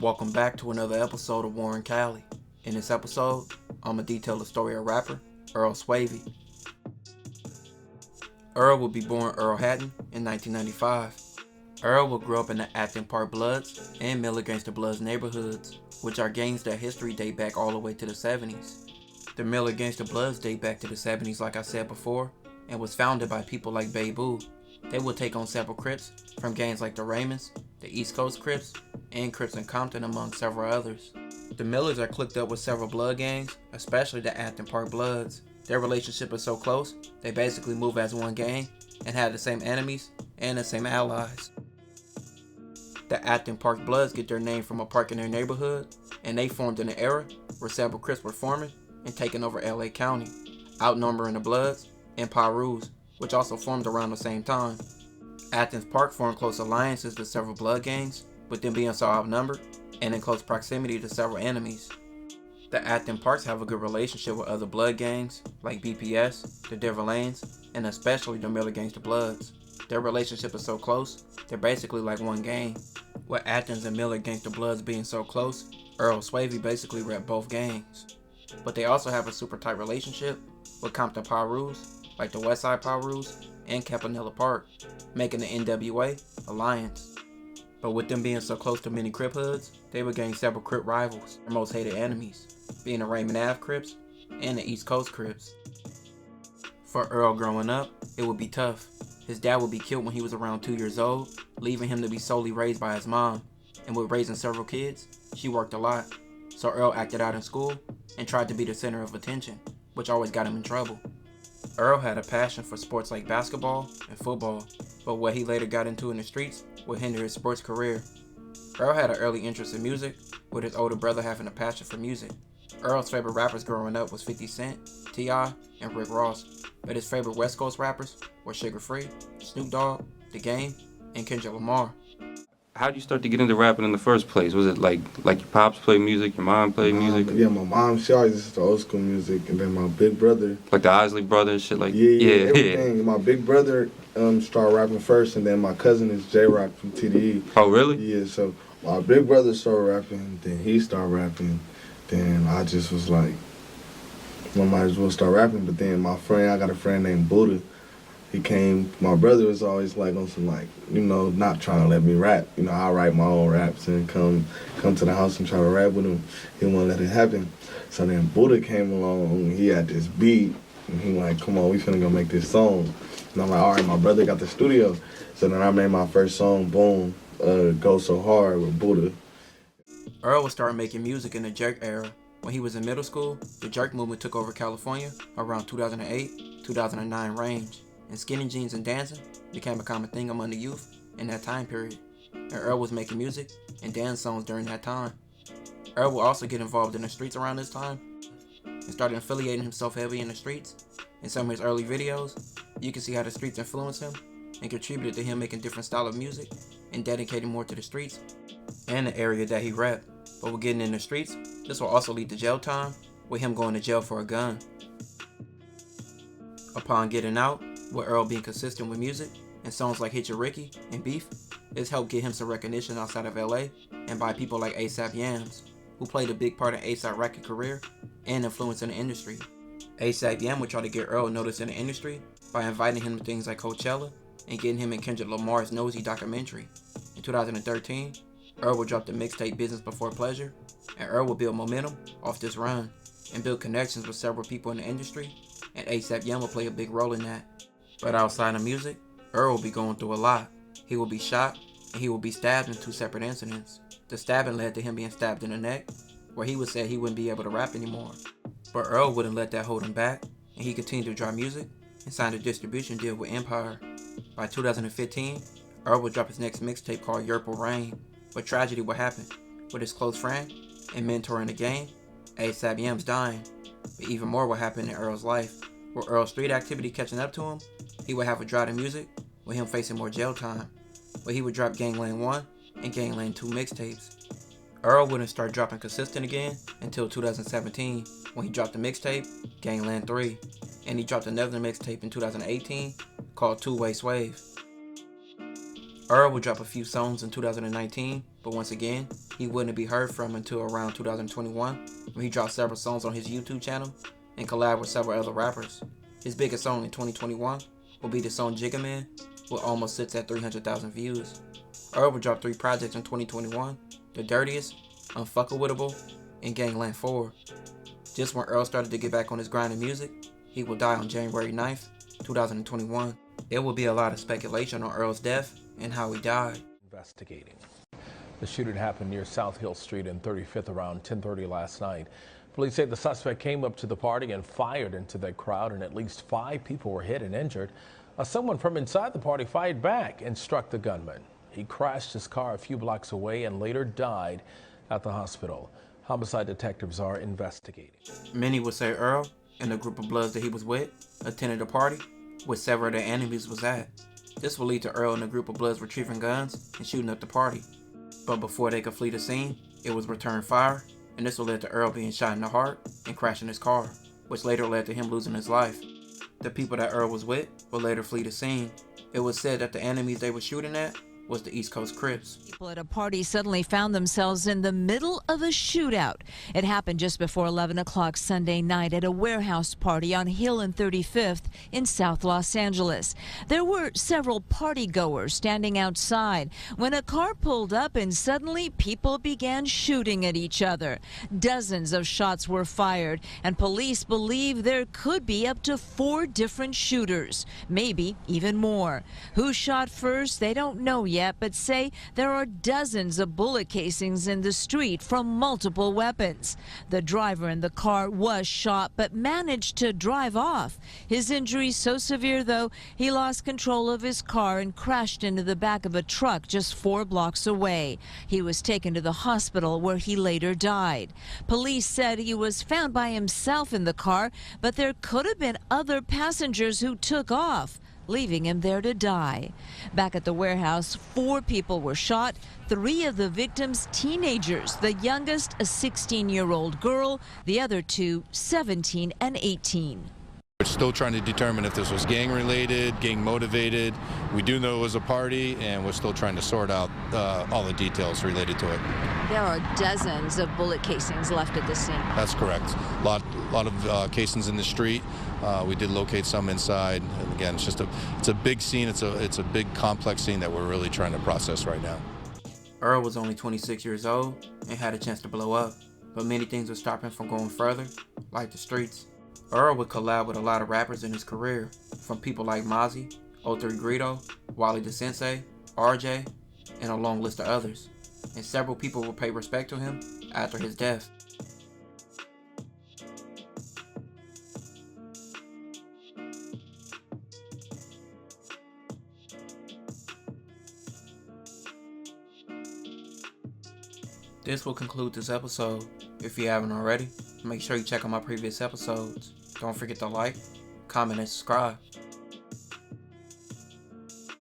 Welcome back to another episode of Warren Cali. In this episode, I'm going to detail the story of rapper Earl Swavey. Earl would be born Earl Hatton in 1995. Earl would grow up in the Acton Park Bloods and Miller Gangsta Bloods neighborhoods, which are gangs that history date back all the way to the 70s. The Miller Gangsta Bloods date back to the 70s like I said before, and was founded by people like Babu. They would take on several Crips from gangs like the Raymonds, the East Coast Crips, and Crips in Compton among several others. The Millers are clicked up with several blood gangs, especially the Acton Park Bloods. Their relationship is so close, they basically move as one gang and have the same enemies and the same allies. The Acton Park Bloods get their name from a park in their neighborhood, and they formed in an era where several Crips were forming and taking over LA County, outnumbering the Bloods and Pirus, which also formed around the same time. Acton Park formed close alliances with several blood gangs, with them being so outnumbered and in close proximity to several enemies. The Acton Parks have a good relationship with other blood gangs like BPS, the Denver Lanes, and especially the Miller Gangsta Bloods. Their relationship is so close, they're basically like one gang. With Acton's and Miller Gangsta Bloods being so close, Earl Swavey basically rep both gangs. But they also have a super tight relationship with Compton Pirus, like the Westside Pirus and Campanella Park, making the NWA alliance. But with them being so close to many Crip hoods, they would gain several Crip rivals, their most hated enemies, being the Raymond Ave Crips and the East Coast Crips. For Earl growing up, it would be tough. His dad would be killed when he was around 2 years old, leaving him to be solely raised by his mom. And with raising several kids, she worked a lot. So Earl acted out in school and tried to be the center of attention, which always got him in trouble. Earl had a passion for sports like basketball and football, but what he later got into in the streets would hinder his sports career. Earl had an early interest in music, with his older brother having a passion for music. Earl's favorite rappers growing up was 50 Cent, T.I., and Rick Ross, but his favorite West Coast rappers were Sugar Free, Snoop Dogg, The Game, and Kendrick Lamar. How did you start to get into rapping in the first place? Was it like your pops played music, your mom played music? Yeah, my mom, she always listened to old school music, and then my big brother. Like the Isley Brothers, shit like Yeah, everything. Yeah. My big brother started rapping first, and then my cousin is J-Rock from TDE. Oh, really? Yeah, so my big brother started rapping, then he started rapping, then I just was like, I might as well start rapping, but then I got a friend named Buddha. He came, my brother was always like on some like, not trying to let me rap. I'll write my own raps and come to the house and try to rap with him. He wouldn't let it happen. So then Buddha came along, he had this beat, and he like, come on, we finna go make this song. And I'm like, all right, my brother got the studio. So then I made my first song, Boom, Go So Hard with Buddha. Earl would start making music in the jerk era. When he was in middle school, the jerk movement took over California around 2008-2009 range. And skinny jeans and dancing became a common thing among the youth in that time period. And Earl was making music and dance songs during that time. Earl would also get involved in the streets around this time and started affiliating himself heavy in the streets. In some of his early videos, you can see how the streets influenced him and contributed to him making different style of music and dedicating more to the streets and the area that he repped. But with getting in the streets, this will also lead to jail time, with him going to jail for a gun. Upon getting out, with Earl being consistent with music and songs like Hit Your Ricky and Beef, it's helped get him some recognition outside of LA and by people like A$AP Yams, who played a big part in A$AP Rocky's career and influence in the industry. A$AP Yam would try to get Earl noticed in the industry by inviting him to things like Coachella and getting him in Kendrick Lamar's Nosy documentary. In 2013, Earl would drop the mixtape Business Before Pleasure, and Earl would build momentum off this run and build connections with several people in the industry, and A$AP Yam would play a big role in that. But outside of music, Earl will be going through a lot. He will be shot, and he will be stabbed in 2 separate incidents. The stabbing led to him being stabbed in the neck, where he would say he wouldn't be able to rap anymore. But Earl wouldn't let that hold him back, and he continued to drop music and signed a distribution deal with Empire. By 2015, Earl would drop his next mixtape called Yerpal Rain, but tragedy would happen with his close friend and mentor in the game, A$AP Yams, dying. But even more would happen in Earl's life. With Earl's street activity catching up to him, he would have a drought in music, with him facing more jail time. But he would drop Gangland 1 and Gangland 2 mixtapes. Earl wouldn't start dropping consistent again until 2017, when he dropped the mixtape Gangland 3, and he dropped another mixtape in 2018 called Two Way Swave. Earl would drop a few songs in 2019, but once again, he wouldn't be heard from until around 2021, when he dropped several songs on his YouTube channel and collabed with several other rappers. His biggest song in 2021 will be the song Jigga Man, which almost sits at 300,000 views. Earl would drop 3 projects in 2021, The Dirtiest, Unfuckable, and Gangland 4. Just when Earl started to get back on his grind in music, he will die on January 9th, 2021. There will be a lot of speculation on Earl's death and how he died. Investigating. The shooting happened near South Hill Street and 35th around 10:30 last night. Police say the suspect came up to the party and fired into the crowd, and at least 5 people were hit and injured. Someone from inside the party fired back and struck the gunman. He crashed his car a few blocks away and later died at the hospital. Homicide detectives are investigating. Many would say Earl and the group of Bloods that he was with attended a party where several of their enemies was at. This will lead to Earl and a group of Bloods retrieving guns and shooting up the party. But before they could flee the scene, it was returned fire, and this will lead to Earl being shot in the heart and crashing his car, which later led to him losing his life. The people that Earl was with will later flee the scene. It was said that the enemies they were shooting at was the East Coast Crips. People at a party suddenly found themselves in the middle of a shootout. It happened just before 11 o'clock Sunday night at a warehouse party on Hill and 35th in South Los Angeles. There were several party goers standing outside when a car pulled up and suddenly people began shooting at each other. Dozens of shots were fired, and police believe there could be up to 4 different shooters, maybe even more. Who shot first, they don't know yet, but say there are dozens of bullet casings in the street from multiple weapons. The driver in the car was shot but managed to drive off. His injuries so severe, though, he lost control of his car and crashed into the back of a truck just 4 blocks away. He was taken to the hospital where he later died. Police said he was found by himself in the car, but there could have been other passengers who took off, leaving him there to die. Back at the warehouse, 4 people were shot, 3 of the victims teenagers, the youngest a 16-year-old girl, the other 2 17 and 18. We're still trying to determine if this was gang-related, gang-motivated. We do know it was a party, and we're still trying to sort out all the details related to it. There are dozens of bullet casings left at the scene. That's correct. A lot of casings in the street. We did locate some inside, and again, it's a big scene. It's a big complex scene that we're really trying to process right now. Earl was only 26 years old and had a chance to blow up, but many things would stop him from going further, like the streets. Earl would collab with a lot of rappers in his career, from people like Mozzie, O3 Greedo, Wally the Sensei, RJ, and a long list of others. And several people will pay respect to him after his death. This will conclude this episode. If you haven't already, make sure you check out my previous episodes. Don't forget to like, comment, and subscribe.